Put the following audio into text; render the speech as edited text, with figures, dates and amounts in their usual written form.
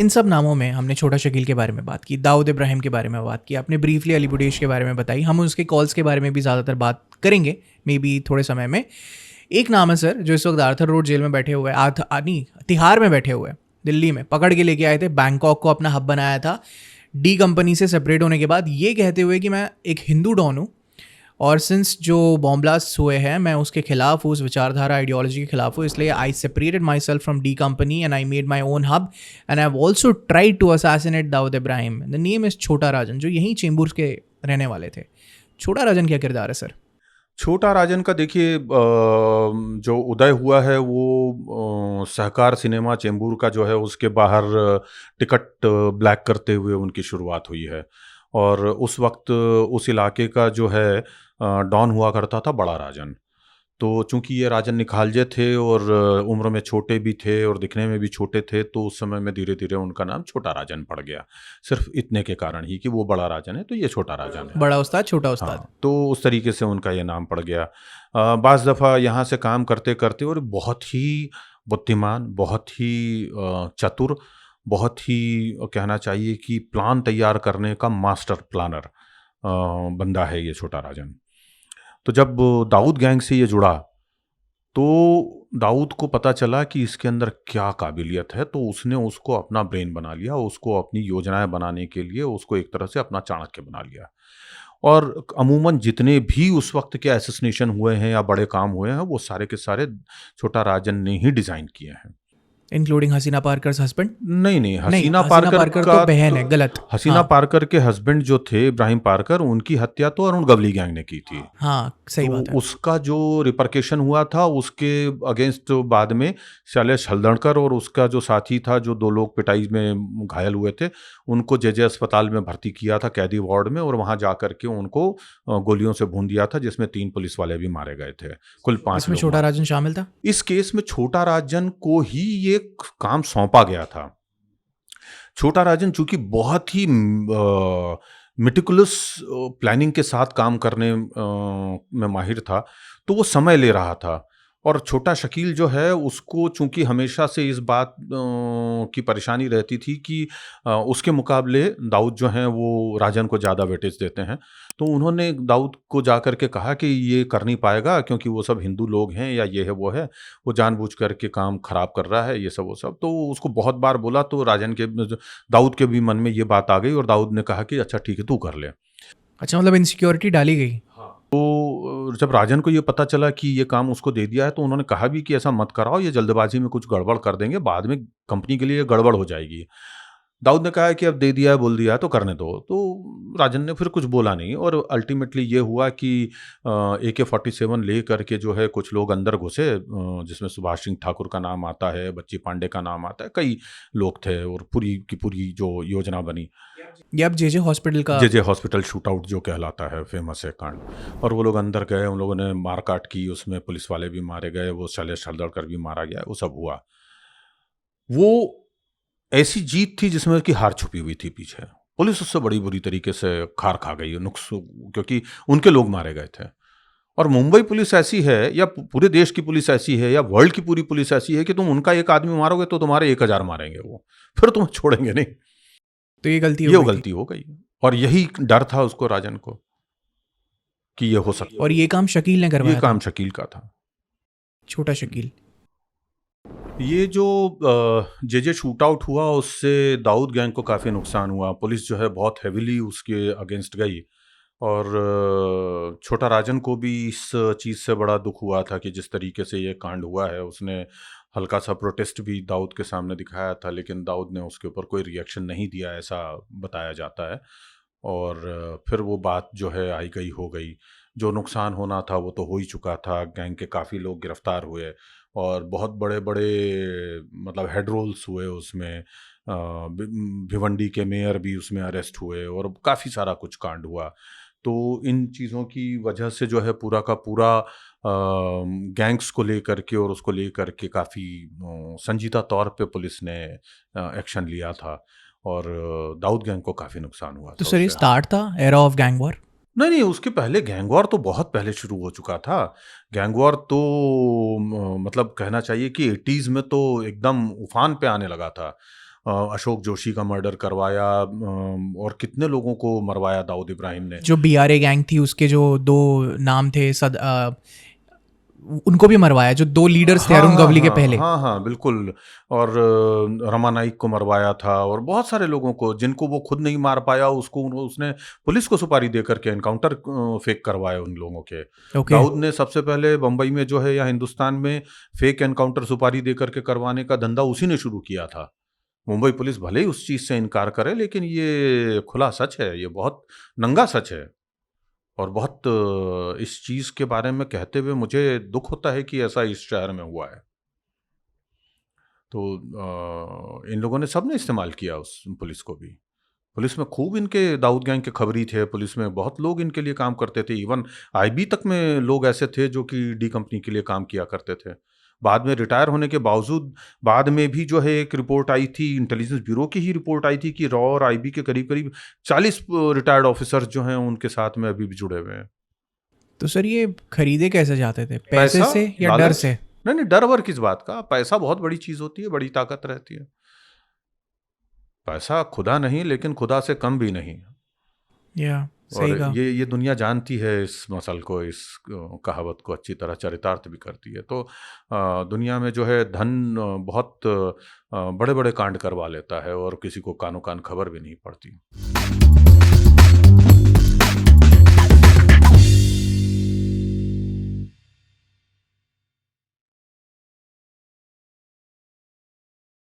इन सब नामों में हमने छोटा शकील के बारे में बात की, दाऊद इब्राहिम के बारे में बात की, आपने ब्रीफली अली बुडेश के बारे में बताई, हम उसके कॉल्स के बारे में भी ज़्यादातर बात करेंगे मे बी थोड़े समय में। एक नाम है सर जो इस वक्त आर्थर रोड जेल में बैठे हुए नहीं तिहाड़ में बैठे हुए, दिल्ली में पकड़ के लेके आए थे, बैंकॉक को अपना हब बनाया था डी कंपनी से सेपरेट होने के बाद, ये कहते हुए कि मैं एक हिंदू डॉन हूँ और सिंस जो बॉम्ब ब्लास्ट हुए हैं मैं उसके खिलाफ हूँ, उस विचारधारा आइडियोलॉजी के खिलाफ हूँ, इसलिए I separated myself from the company and I made my own hub and I have also tried to assassinate Dawood Ibrahim. The name is Chhota Rajan, जो यहीं चेंबूर के रहने वाले थे। छोटा राजन क्या किरदार है सर? छोटा राजन का देखिए जो उदय हुआ है वो सहकार सिनेमा चेंबूर का जो है उसके बाहर टिकट ब्लैक करते हुए उनकी शुरुआत हुई है। और उस वक्त उस इलाके का जो है डॉन हुआ करता था बड़ा राजन। तो चूंकि ये राजन निखालजे थे और उम्र में छोटे भी थे और दिखने में भी छोटे थे, तो उस समय में धीरे धीरे उनका नाम छोटा राजन पड़ गया, सिर्फ इतने के कारण ही कि वो बड़ा राजन है तो ये छोटा राजन है। बड़ा उस्ताद छोटा उस्ताद। हाँ, तो उस तरीके से उनका ये नाम पड़ गया। बाज़ दफ़ा यहाँ से काम करते करते और बहुत ही बुद्धिमान, बहुत ही चतुर, बहुत ही कहना चाहिए कि प्लान तैयार करने का मास्टर प्लानर बंदा है ये छोटा राजन। तो जब दाऊद गैंग से ये जुड़ा तो दाऊद को पता चला कि इसके अंदर क्या काबिलियत है, तो उसने उसको अपना ब्रेन बना लिया, उसको अपनी योजनाएं बनाने के लिए उसको एक तरह से अपना चाणक्य बना लिया। और अमूमन जितने भी उस वक्त के एसेसिनेशन हुए हैं या बड़े काम हुए हैं वो सारे के सारे छोटा राजन ने ही डिजाइन किए हैं। इंक्लूडिंग हसीना पारकर हस्बैंड? नहीं, हसीना पारकर तो बहन है, गलत। हसीना हाँ पारकर के हस्बैंड जो थे इब्राहिम पारकर, उनकी हत्या तो अरुण गवली गैंग ने की थी। हाँ सही तो बात है। उसका जो रिपरकेशन हुआ था उसके अगेंस्ट बाद में शैलेश हल्दणकर और उसका जो साथी था, जो 2 लोग पिटाई में घायल हुए थे, उनको जे अस्पताल में भर्ती किया था कैदी वार्ड में, और वहां जाकर के उनको गोलियों से भून दिया था, जिसमें 3 पुलिस वाले भी मारे गए थे। कुल 5 इसमें लोग छोटा मारे। राजन शामिल था? इस केस में छोटा राजन को ही ये काम सौंपा गया था। छोटा राजन चूंकि बहुत ही मेटिकुलस प्लानिंग के साथ काम करने में माहिर था, तो वो समय ले रहा था। और छोटा शकील जो है उसको चूंकि हमेशा से इस बात की परेशानी रहती थी कि उसके मुकाबले दाऊद जो हैं वो राजन को ज़्यादा वेटेज देते हैं, तो उन्होंने दाऊद को जाकर के कहा कि ये कर नहीं पाएगा क्योंकि वो सब हिंदू लोग हैं या ये है वो है, वो जानबूझ करके काम खराब कर रहा है, ये सब वो सब। तो उसको बहुत बार बोला, तो राजन के दाऊद के भी मन में ये बात आ गई और दाऊद ने कहा कि अच्छा ठीक है तू कर ले। अच्छा, मतलब इनसिक्योरिटी डाली गई। तो जब राजन को ये पता चला कि ये काम उसको दे दिया है, तो उन्होंने कहा भी कि ऐसा मत कराओ, ये जल्दबाजी में कुछ गड़बड़ कर देंगे, बाद में कंपनी के लिए गड़बड़ हो जाएगी। दाऊद ने कहा है कि अब दे दिया है, बोल दिया है तो करने दो। तो राजन ने फिर कुछ बोला नहीं और अल्टीमेटली ये हुआ कि AK-47 ले करके जो है कुछ लोग अंदर घुसे, जिसमें सुभाष सिंह ठाकुर का नाम आता है, बच्ची पांडे का नाम आता है, कई लोग थे और पूरी की पूरी जो योजना बनी। ये अब जे हॉस्पिटल का जे हॉस्पिटल शूट आउट जो कहलाता है, फेमस है कांड। और वो लोग अंदर गए, उन लोगों ने मारकाट की, उसमें पुलिस वाले भी मारे गए, वो शैलेश हल्दणकर भी मारा गया, वो सब हुआ। वो ऐसी जीत थी जिसमें कि हार छुपी हुई थी पीछे। पुलिस उससे बड़ी बुरी तरीके से खार खा गई, नुक्स, क्योंकि उनके लोग मारे गए थे। और मुंबई पुलिस ऐसी है या पूरे देश की पुलिस ऐसी है या वर्ल्ड की पूरी पुलिस ऐसी है कि तुम उनका एक आदमी मारोगे तो तुम्हारे 1000 मारेंगे वो, फिर तुम्हें छोड़ेंगे नहीं। तो ये गलती ये हो गई थी। गलती हो गई और यही डर था उसको, राजन को, कि ये हो सकता। और ये काम शकील ने ये करवाया काम था, शकील का था। छोटा शकील। ये जो जे शूट आउट हुआ उससे दाऊद गैंग को काफ़ी नुकसान हुआ। पुलिस जो है बहुत हेविली उसके अगेंस्ट गई और छोटा राजन को भी इस चीज़ से बड़ा दुख हुआ था कि जिस तरीके से ये कांड हुआ है। उसने हल्का सा प्रोटेस्ट भी दाऊद के सामने दिखाया था, लेकिन दाऊद ने उसके ऊपर कोई रिएक्शन नहीं दिया, ऐसा बताया जाता है। और फिर वो बात जो है आई गई हो गई। जो नुकसान होना था वो तो हो ही चुका था। गैंग के काफ़ी लोग गिरफ्तार हुए और बहुत बड़े बड़े मतलब हेड रोल्स हुए उसमें। भिवंडी के मेयर भी उसमें अरेस्ट हुए और काफ़ी सारा कुछ कांड हुआ। तो इन चीज़ों की वजह से जो है पूरा का पूरा गैंग्स को लेकर के और उसको लेकर के काफ़ी संजीदा तौर पे पुलिस ने एक्शन लिया था और दाऊद गैंग को काफ़ी नुकसान हुआ तो था सर ये उससे। स्टार्ट था एरा ऑफ गैंग वॉर? नहीं, उसके पहले गैंग वॉर तो बहुत पहले शुरू हो चुका था। गैंग वॉर तो मतलब कहना चाहिए कि 80s में तो एकदम उफान पे आने लगा था। अशोक जोशी का मर्डर करवाया, और कितने लोगों को मरवाया दाऊद इब्राहिम ने। जो BRA गैंग थी उसके जो 2 नाम थे उनको भी मरवाया, जो 2 लीडर्स थे अरुण गवली के पहले। हाँ हाँ बिल्कुल। और रमा नाइक को मरवाया था, और बहुत सारे लोगों को जिनको वो खुद नहीं मार पाया उसको उसने पुलिस को सुपारी दे करके एनकाउंटर फेक करवाए उन लोगों के। ओके। दाऊद ने सबसे पहले बम्बई में जो है या हिंदुस्तान में फेक एनकाउंटर सुपारी दे करके करवाने का धंधा उसी ने शुरू किया था। मुंबई पुलिस भले ही उस चीज से इनकार करे, लेकिन ये खुला सच है, ये बहुत नंगा सच है। और बहुत इस चीज के बारे में कहते हुए मुझे दुख होता है कि ऐसा इस शहर में हुआ है। तो इन लोगों ने सबने इस्तेमाल किया उस पुलिस को भी। पुलिस में खूब इनके दाऊद गैंग के खबरी थे, पुलिस में बहुत लोग इनके लिए काम करते थे। इवन IB तक में लोग ऐसे थे जो कि डी कंपनी के लिए काम किया करते थे। बाद में रिटायर होने के बावजूद बाद में भी जो है एक रिपोर्ट आई थी, इंटेलिजेंस ब्यूरो की ही रिपोर्ट आई थी कि रॉ और IB के करीब करीब 40 रिटायर्ड ऑफिसर्स जो हैं उनके साथ में अभी भी जुड़े हुए हैं। तो सर ये खरीदे कैसे जाते थे, पैसे से या डर लालच? से? नहीं, डर वर किस बात का, पैसा बहुत बड़ी चीज होती है, बड़ी ताकत रहती है। पैसा खुदा नहीं, लेकिन खुदा से कम भी नहीं। या सही और कहा। ये दुनिया जानती है इस मसल को, इस कहावत को अच्छी तरह चरितार्थ भी करती है। तो दुनिया में जो है धन बहुत बड़े बड़े कांड करवा लेता है और किसी को कानो कान खबर भी नहीं पड़ती।